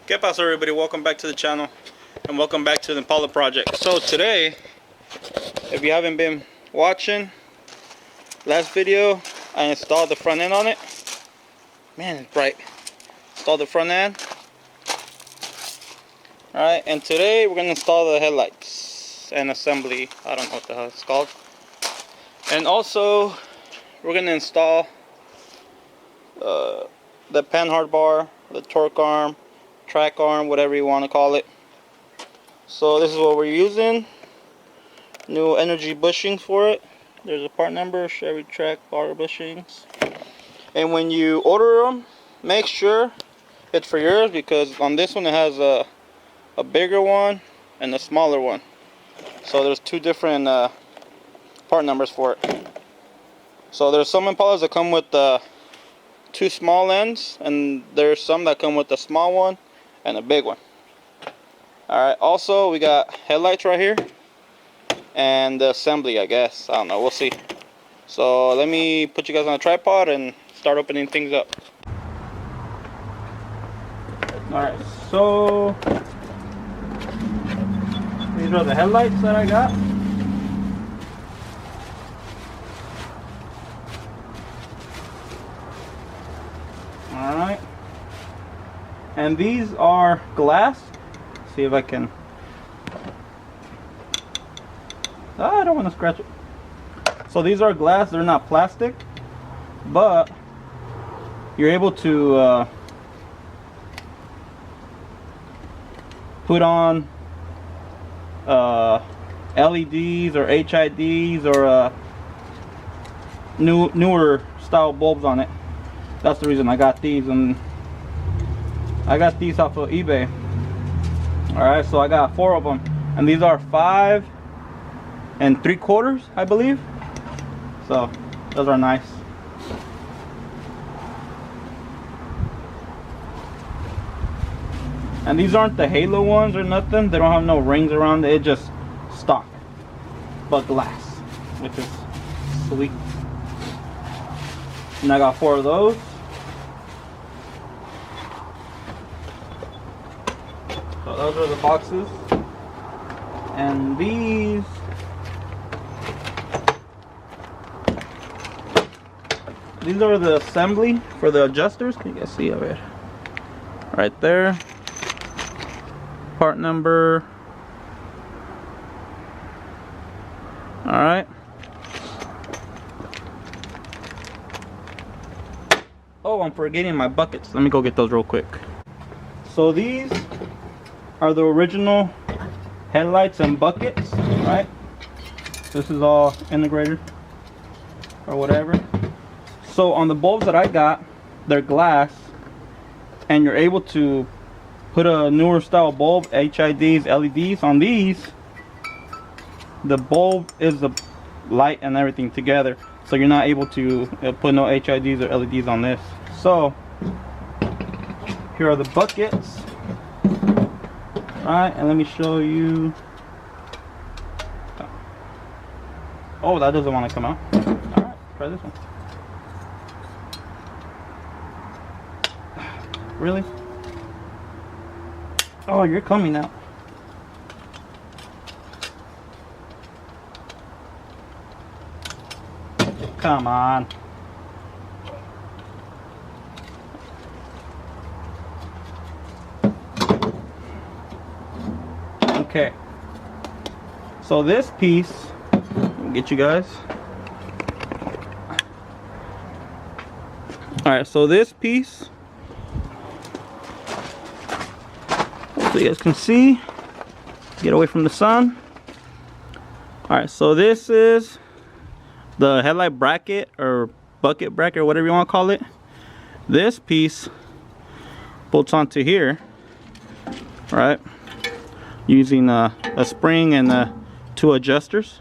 ¿Qué pasa, everybody? Welcome back to the channel and welcome back to the Impala project. So today, if you haven't been watching last video, I installed the front end on it. Man, it's bright. Installed the front end. Alright, and today we're going to install the headlights and assembly. I don't know what the hell it's called. And also, we're going to install the Panhard bar, the torque arm, track arm, whatever you want to call it. So this is what we're using. New energy bushings for it. There's a part number, Chevy track bar bushings. And when you order them, make sure it's for yours, because on this one it has a bigger one and a smaller one. So there's two different part numbers for it. So there's some Impalas that come with two small ends, and there's some that come with a small one and a big one. Alright, also we got headlights right here and the assembly, I guess. I don't know, we'll see. So let me put you guys on a tripod and start opening things up. Alright, so these are the headlights that I got. Alright, and these are glass. See if I can. I don't want to scratch it. So these are glass, they're not plastic, but you're able to put on LEDs or HIDs or newer style bulbs on it. That's the reason I got these, and I got these off of eBay. Alright, so I got 4 of them, and these are 5 3/4, I believe. So those are nice. And these aren't the halo ones or nothing. They don't have no rings around it. It's just stock, but glass, which is sweet. And I got 4 of those. So those are the boxes. And these are the assembly for the adjusters. Can you guys see of it? Right there. Part number. Alright. Oh, I'm forgetting my buckets. Let me go get those real quick. So these are the original headlights and buckets, right? This is all integrated or whatever. So on the bulbs that I got, they're glass, and you're able to put a newer style bulb, HIDs, LEDs. On these, the bulb is the light and everything together, so you're not able to put no HIDs or LEDs on this. So here are the buckets. Alright, and let me show you. Oh, that doesn't want to come out. Alright, try this one. Really? Oh, you're coming out. Come on. Okay. So this piece, I'll get you guys. Alright, so this piece, so you guys can see, get away from the sun. Alright, so this is the headlight bracket or bucket bracket or whatever you want to call it. This piece bolts onto here, right, using a spring and 2 adjusters.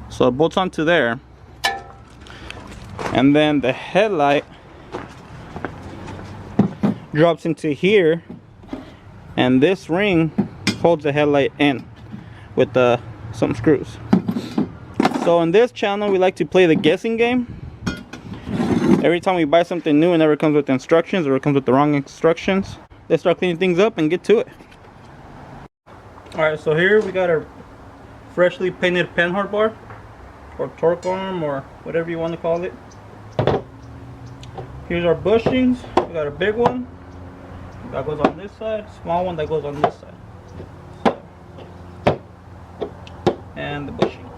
So it bolts onto there, and then the headlight drops into here, and this ring holds the headlight in with some screws. So in this channel, we like to play the guessing game. Every time we buy something new, it never comes with instructions, or it comes with the wrong instructions. let's start cleaning things up and get to it. Alright, so here we got our freshly painted Panhard bar, or torque arm, or whatever you want to call it. Here's our bushings. We got a big one that goes on this side, small one that goes on this side, and the bushing.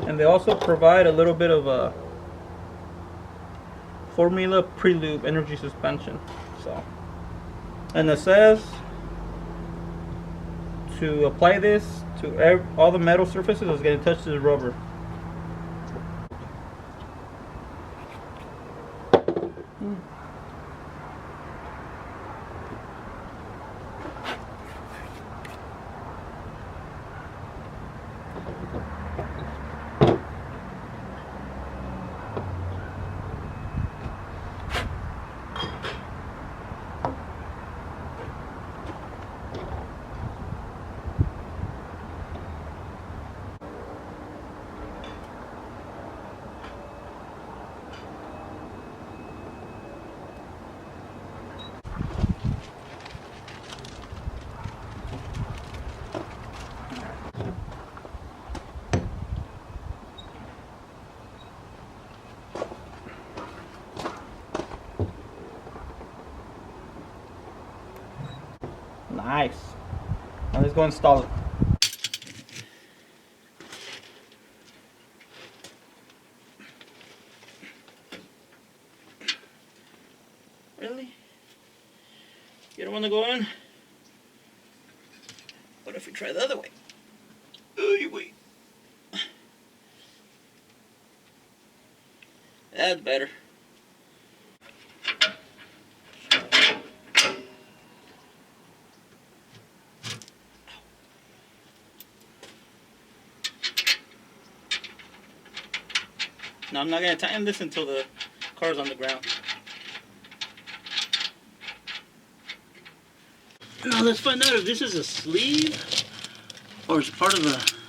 And they also provide a little bit of a Formula Prelude energy suspension. So, and it says to apply this to all the metal surfaces that's going to touch the rubber. Nice. Now let's go install it. Really? You don't want to go in? What if we try the other way? Oh, you wait. That's better. Now I'm not going to tighten this until the car's on the ground. Now let's find out if this is a sleeve or it's part of the...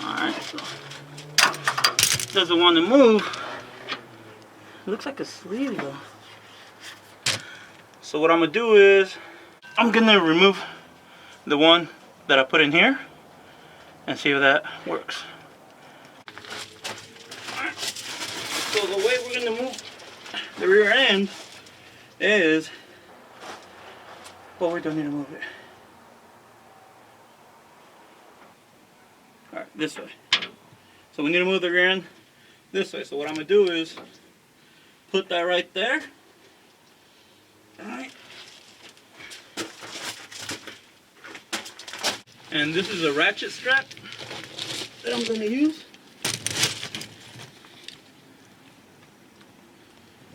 Alright, so it doesn't want to move. It looks like a sleeve though. So what I'm going to do is I'm going to remove the one that I put in here and see if that works. Alright, so the way we're going to move the rear end is, well, we don't need to move it. Alright, this way. So we need to move the rear end this way. So what I'm going to do is put that right there. Alright. And this is a ratchet strap that I'm going to use.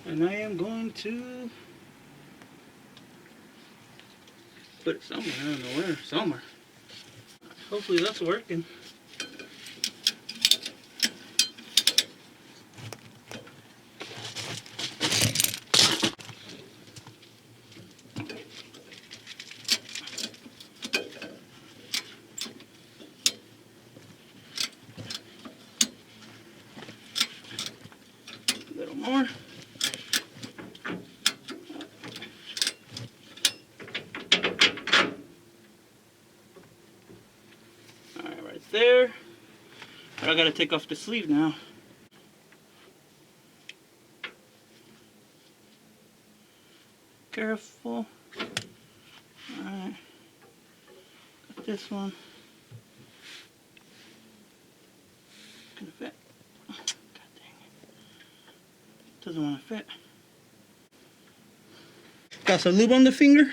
And I am going to put it somewhere. I don't know where. Somewhere. Hopefully that's working. A little more. Alright, right there. But I gotta take off the sleeve now. Careful. Alright. Got this one. Gonna fit. God dang it. Doesn't want to fit. Got some lube on the finger.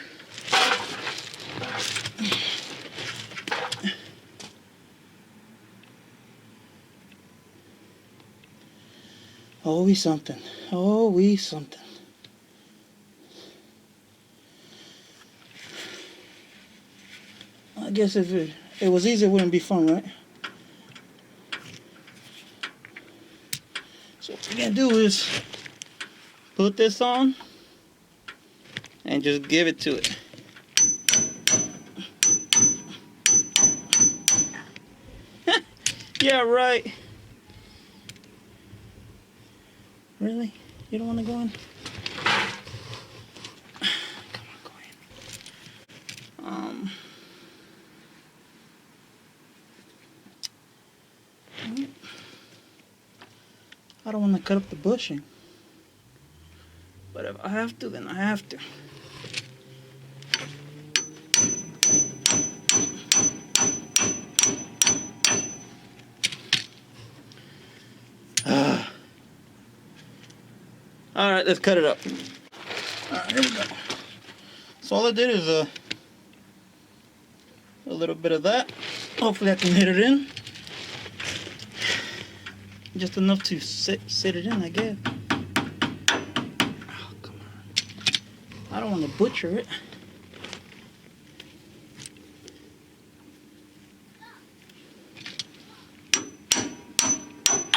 Always something. Always something. I guess if it was easy, it wouldn't be fun, right? So what we're gonna do is put this on and just give it to it. Yeah, right. Really? You don't want to go in? Come on, go in. I don't want to cut up the bushing. But if I have to, then I have to. Alright, let's cut it up. Alright, here we go. So all I did is a little bit of that. Hopefully I can hit it in. Just enough to sit it in, I guess. Oh, come on. I don't want to butcher it.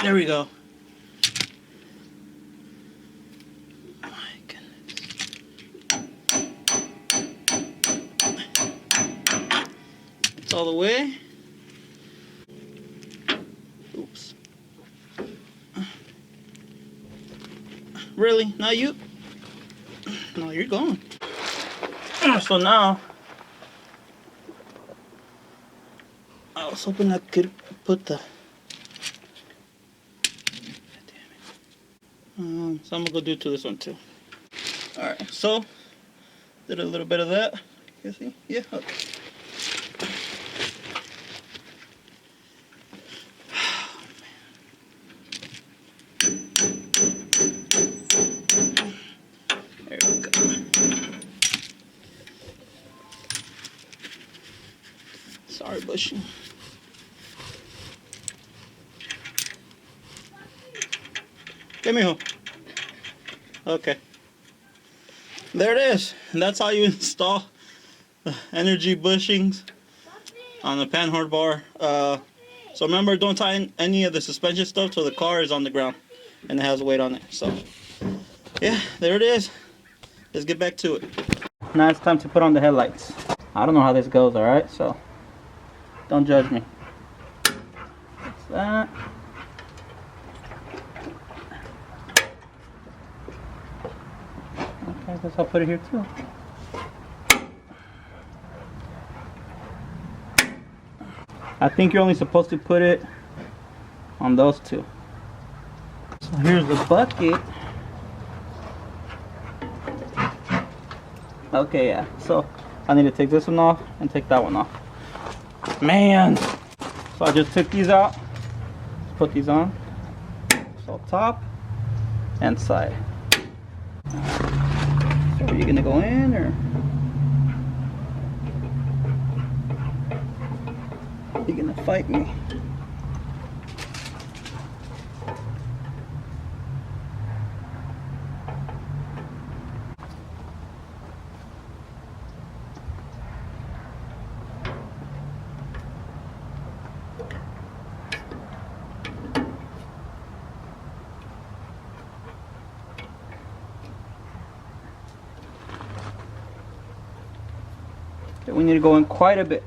There we go. My goodness. It's all the way. Oops. Really? Not you? No, you're gone. So now, I was hoping I could put the... so I'm gonna go do to this one too. Alright, so did a little bit of that. You see? Yeah, okay. There we go. Sorry, bushing. Give me home. Okay. There it is. And that's how you install the energy bushings on the Panhard bar. So remember, don't tie in any of the suspension stuff till the car is on the ground and it has weight on it. So yeah, there it is. Let's get back to it. Now it's time to put on the headlights. I don't know how this goes, alright? So don't judge me. That's that. I guess I'll put it here too. I think you're only supposed to put it on those two. So here's the bucket. Okay, yeah. So I need to take this one off and take that one off. Man! So I just took these out. Let's put these on. So top and side. So are you gonna go in or are you gonna fight me? We need to go in quite a bit.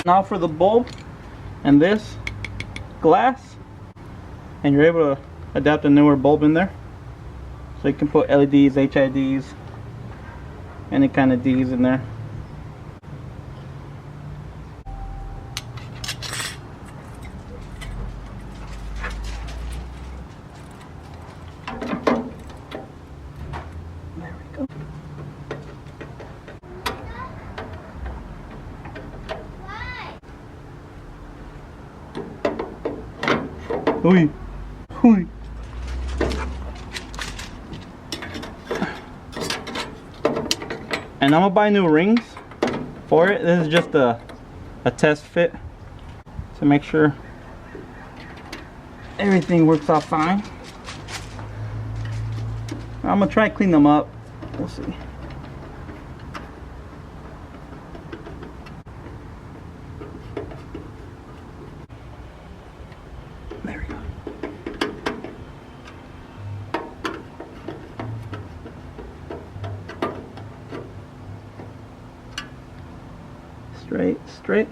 Now for the bulb and this glass, and you're able to adapt a newer bulb in there. So you can put LEDs, HIDs, any kind of Ds in there. There we go. Oi. Oi. And I'm gonna buy new rings for it. This is just a test fit to make sure everything works out fine. I'm gonna try to clean them up. We'll see. There we go. Straight, straight.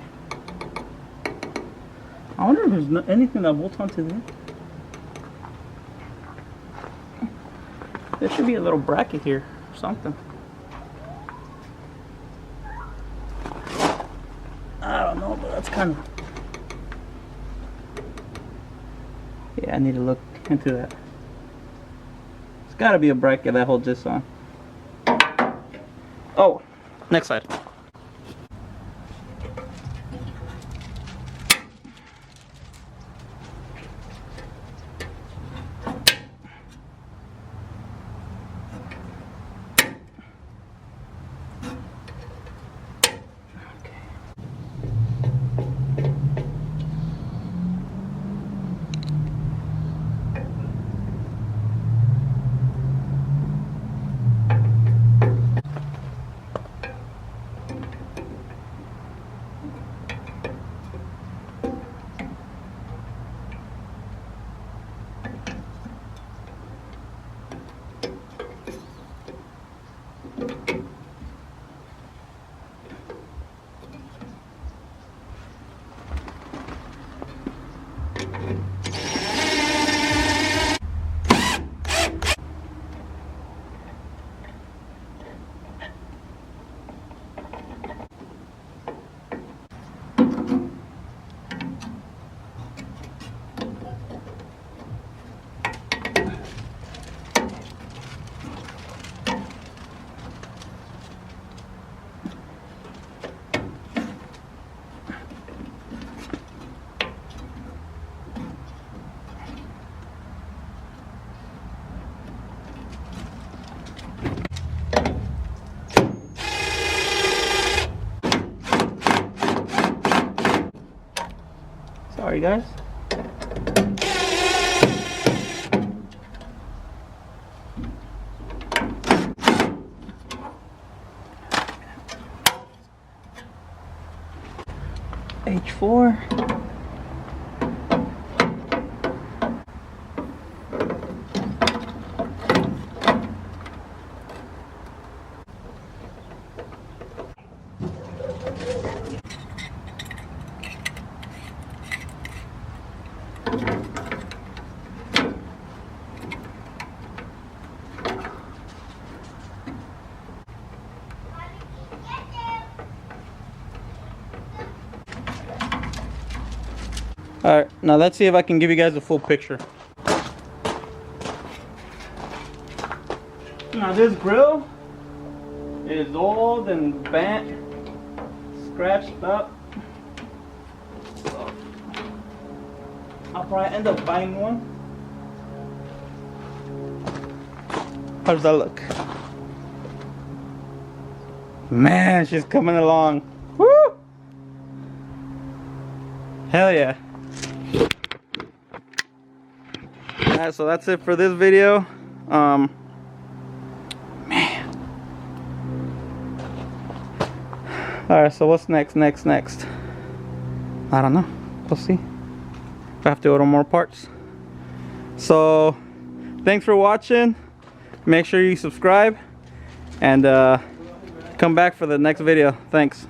I wonder if there's anything that bolts onto this. There should be a little bracket here or something. I don't know, but that's kind of... Yeah, I need to look into that. There's got to be a bracket that holds this on. Oh, next side. Sorry guys. H4. Alright, now let's see if I can give you guys a full picture. Now this grill is old and bent, scratched up. So I'll probably end up buying one. How does that look? Man, she's coming along. Woo! Hell yeah. Alright, so that's it for this video. Man. Alright, so what's next? I don't know. We'll see. I have to order more parts. So, thanks for watching. Make sure you subscribe and come back for the next video. Thanks.